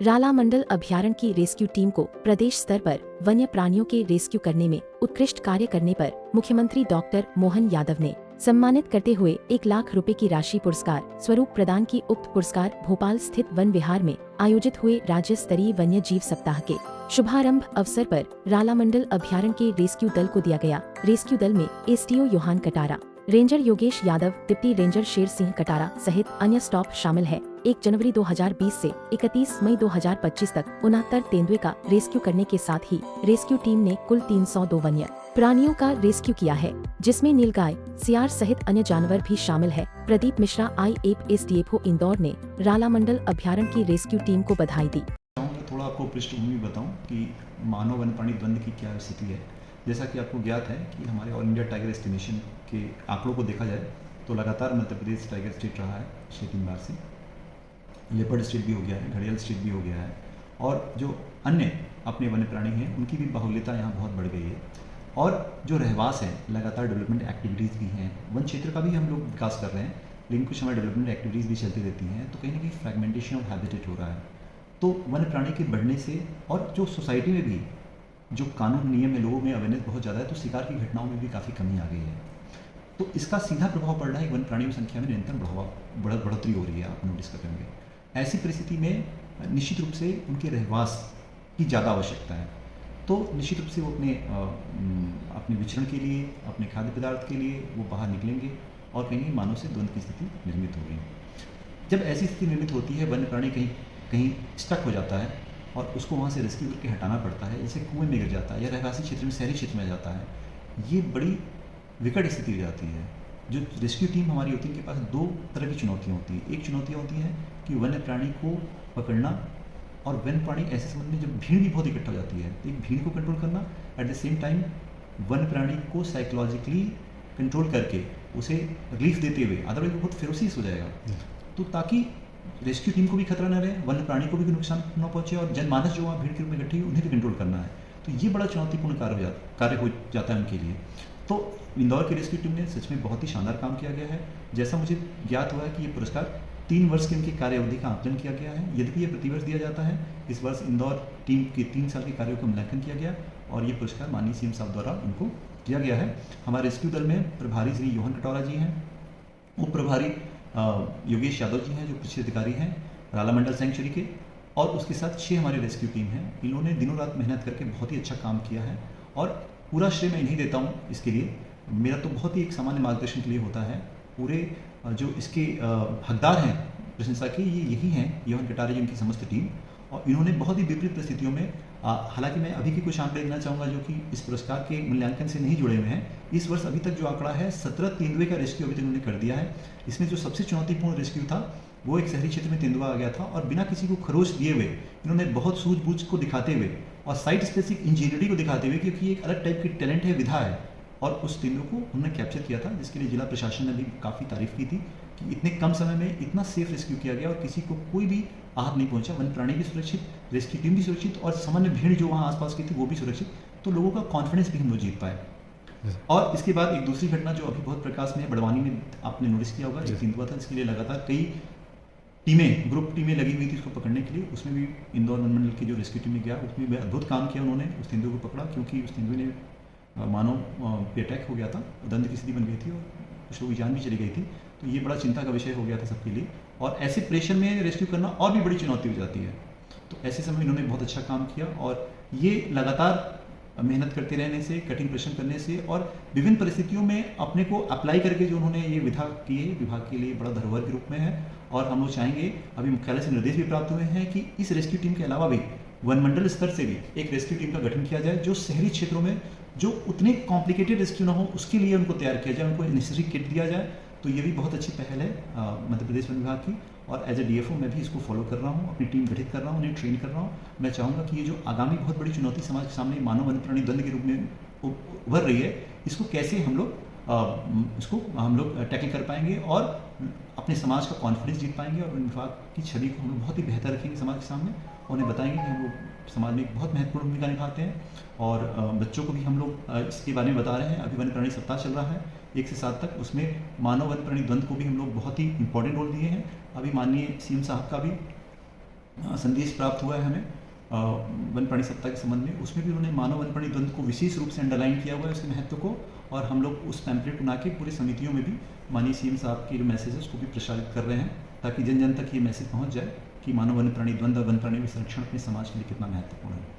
राला मंडल अभयारण्य की rescue team को प्रदेश स्तर पर वन्य प्राणियों के रेस्क्यू करने में उत्कृष्ट कार्य करने पर मुख्यमंत्री डॉक्टर मोहन यादव ने सम्मानित करते हुए 1 लाख रुपए की राशि पुरस्कार स्वरूप प्रदान की। उक्त पुरस्कार भोपाल स्थित वन विहार में आयोजित हुए राज्य स्तरीय वन्य जीव सप्ताह के शुभारंभ अवसर पर राला मंडल अभयारण्य के रेस्क्यू दल को दिया गया। रेस्क्यू दल में SDO Yohan Katara, ranger Yogesh Yadav, deputy ranger Sher Singh Katara सहित अन्य स्टाफ शामिल है। 1 जनवरी 2020 से 31 मई 2025 तक 69 तेंदुए का रेस्क्यू करने के साथ ही रेस्क्यू टीम ने कुल 302 वन्य प्राणियों का रेस्क्यू किया है, जिसमें नीलगाय, सियार सहित अन्य जानवर भी शामिल है। प्रदीप मिश्रा IAPSDFO इंदौर ने राला मंडल अभयारण्य की रेस्क्यू टीम को बधाई दी। थोड़ा आपको पृष्ठभूमि बताऊं कि मानव वन्य प्राणी द्वंद्व की क्या स्थिति है। जैसा कि आपको ज्ञात है कि हमारे ऑल इंडिया टाइगर एस्टिमेशन के आंकड़ों को देखा जाए तो लगातार मध्य प्रदेश टाइगर स्टेट रहा है पिछले 3 बार से। लेपर्ड स्टेट भी हो गया है, घड़ियाल स्टेट भी हो गया है, और जो अन्य अपने वन्य प्राणी हैं उनकी भी बाहुल्यता यहाँ बहुत बढ़ गई है। और जो रहवास है, लगातार डेवलपमेंट एक्टिविटीज़ भी हैं, वन क्षेत्र का भी हम लोग विकास कर रहे हैं, लेकिन कुछ हमारे डेवलपमेंट एक्टिविटीज़ भी चलती रहती हैं, तो कहीं ना कहीं फ्रेगमेंटेशन ऑफ हैबिटेट हो रहा है। तो वन्य प्राणी के बढ़ने से और जो सोसाइटी में भी जो कानून नियम है, लोगों में अवेयरनेस बहुत ज़्यादा है, तो शिकार की घटनाओं में भी काफ़ी कमी आ गई है। तो इसका सीधा प्रभाव पड़ रहा है कि वन्य प्राणियों की संख्या में निरंतर बढ़ोतरी हो रही है, आप नोटिस करेंगे। ऐसी परिस्थिति में निश्चित रूप से उनके रहवास की ज़्यादा आवश्यकता है। तो निश्चित रूप से वो अपने विचरण के लिए, अपने खाद्य पदार्थ के लिए वो बाहर निकलेंगे और कहीं मानव से द्वंद्व की स्थिति निर्मित हो गई। जब ऐसी स्थिति निर्मित होती है, वन्य प्राणी कहीं स्टक हो जाता है और उसको वहाँ से रेस्क्यू करके हटाना पड़ता है, जैसे कुएं में गिर जाता है या रहवासी क्षेत्र में, शहरी क्षेत्र में जाता है, ये बड़ी विकट स्थिति हो जाती है। जो रेस्क्यू टीम हमारी होती है, इनके पास 2 तरह की चुनौतियाँ होती हैं। एक चुनौतियाँ होती हैं कि वन्य प्राणी को पकड़ना, और वन्य प्राणी ऐसे समय में जब भीड़ भी बहुत इकट्ठा हो जाती है, तो एक भीड़ को कंट्रोल करना, एट द सेम टाइम वन्य प्राणी को साइकोलॉजिकली कंट्रोल करके उसे रिलीफ देते हुए, अदरवाइज वो बहुत फेरोसियस हो जाएगा। तो ताकि रेस्क्यू टीम को भी खतरा न रहे, वन्य प्राणी को भी नुकसान न पहुंचे, और जनमानस जो वहाँ भीड़ के रूप में इकट्ठी उन्हें भी कंट्रोल करना है। तो ये बड़ा चुनौतीपूर्ण कार्य हो जाता है उनके लिए। तो इंदौर की रेस्क्यू टीम ने सच में बहुत ही शानदार काम किया गया है। जैसा मुझे ज्ञात हुआ है कि ये पुरस्कार 3 वर्ष की उनकी कार्य अवधि का आकलन किया गया है। यद्यपि ये प्रतिवर्ष दिया जाता है, इस वर्ष इंदौर टीम के 3 साल के कार्यों का मूल्यांकन किया गया और ये पुरस्कार माननीय CM साहब द्वारा उनको दिया गया है। हमारे रेस्क्यू दल में प्रभारी श्री योहान कटारा जी हैं, उप प्रभारी योगेश यादव जी हैं जो कृषि अधिकारी हैं राला मंडल सेंचुरी के, और उसके साथ 6 हमारी रेस्क्यू टीम हैं। इन्होंने दिनों रात मेहनत करके बहुत ही अच्छा काम किया है, और पूरा श्रेय मैं इन्हीं देता हूँ इसके लिए। मेरा तो बहुत ही एक सामान्य मार्गदर्शन के लिए होता है। पूरे जो इसके हकदार हैं प्रशंसा के, ये यही हैं, योहान कटारा जी, उनकी समस्त टीम। और इन्होंने बहुत ही विपरीत परिस्थितियों में, हालांकि मैं अभी के कुछ आंकड़े देना चाहूँगा जो कि इस पुरस्कार के मूल्यांकन से नहीं जुड़े हुए हैं। इस वर्ष अभी तक जो आंकड़ा है, 17 तेंदुए का रेस्क्यू अभी तक उन्होंने कर दिया है। इसमें जो सबसे चुनौतीपूर्ण रेस्क्यू था वो एक शहरी क्षेत्र में तेंदुआ आ गया था, और बिना किसी को खरोच दिए हुए इन्होंने बहुत सूझबूझ को दिखाते हुए और साइट स्पेसिफिक इंजीनियरिंग को दिखाते हुए, क्योंकि एक अलग टाइप की टैलेंट है, विधा है, और उस तेंदुए को उन्होंने कैप्चर किया था, जिसके लिए जिला प्रशासन ने भी काफ़ी तारीफ की थी कि इतने कम समय में इतना सेफ रेस्क्यू किया गया और किसी को कोई भी आहत नहीं पहुंचा। वन प्राणी भी सुरक्षित, रेस्क्यू टीम भी सुरक्षित, और सामान्य भीड़ जो वहाँ आसपास की थी वो भी सुरक्षित। तो लोगों का कॉन्फिडेंस भी हम लोग जीत पाए। और इसके बाद एक दूसरी घटना जो अभी बहुत प्रकाश में है, बड़वानी में आपने नोटिस किया होगा, एक तेंदुआ था, इसके लिए लगातार कई ग्रुप टीमें लगी हुई थी उसको पकड़ने के लिए। उसमें भी इंदौर वन मंडल की जो रेस्क्यू टीम में गया, उसमें भी अद्भुत काम किया उन्होंने, उस तेंदुए को पकड़ा, क्योंकि उस तेंदुए ने मानव पे अटैक हो गया था, दंड की स्थिति बन गई थी और कुछ लोगों की जान भी चली गई थी। तो ये बड़ा चिंता का विषय हो गया था सबके लिए, और ऐसे प्रेशर में रेस्क्यू करना और भी बड़ी चुनौती हो जाती है। तो ऐसे समय इन्होंने बहुत अच्छा काम किया, और ये लगातार मेहनत करते रहने से, कठिन परिश्रम करने से, और विभिन्न परिस्थितियों में अपने को अप्लाई करके जो उन्होंने ये विधा की है, विभाग के लिए बड़ा धरोहर के रूप में है। और हम लोग चाहेंगे, अभी मुख्यालय से निर्देश भी प्राप्त हुए हैं कि इस रेस्क्यू टीम के अलावा भी वन मंडल स्तर से भी एक रेस्क्यू टीम का गठन किया जाए, जो शहरी क्षेत्रों में जो उतने कॉम्प्लिकेटेड रेस्क्यू ना हो उसके लिए उनको तैयार किया जाए, उनको नेसेसरी किट दिया जाए। तो ये भी बहुत अच्छी पहल है मध्य प्रदेश वन विभाग की, और एज ए DFO मैं भी इसको फॉलो कर रहा हूँ, अपनी टीम गठित कर रहा हूँ, उन्हें ट्रेन कर रहा हूँ। मैं चाहूँगा कि ये जो आगामी बहुत बड़ी चुनौती समाज के सामने मानव वन्य प्राणी द्वंद्व के रूप में उभर रही है, इसको कैसे हम लोग टैकल कर पाएंगे और अपने समाज का कॉन्फिडेंस जीत पाएंगे, और वन विभाग की छवि को हम लोग बहुत ही बेहतर रखेंगे समाज के सामने, और उन्हें बताएंगे कि हम लोग समाज में एक बहुत महत्वपूर्ण भूमिका निभाते हैं। और बच्चों को भी हम लोग इसके बारे में बता रहे हैं। अभी वन्य प्राणी सप्ताह चल रहा है 1 से 7 तक, उसमें मानव वन्य प्राणी द्वंद्व को भी हम लोग बहुत ही इंपॉर्टेंट रोल दिए हैं। अभी माननीय CM साहब का भी संदेश प्राप्त हुआ है हमें वन प्राणी सप्ताह के संबंध में। उसमें भी उन्होंने मानव वन प्राणी द्वंद्व को विशेष रूप से अंडरलाइन किया हुआ है, उसके महत्व को, और हम लोग उस पैम्पलेट बना के पूरी समितियों में भी माननीय सीएम साहब के जो मैसेज है उसको भी प्रसारित कर रहे हैं, ताकि जन जन तक ये मैसेज पहुंच जाए कि मानव वन प्राणी द्वंद्व, वन प्राणी संरक्षण अपने समाज के लिए कितना महत्वपूर्ण है।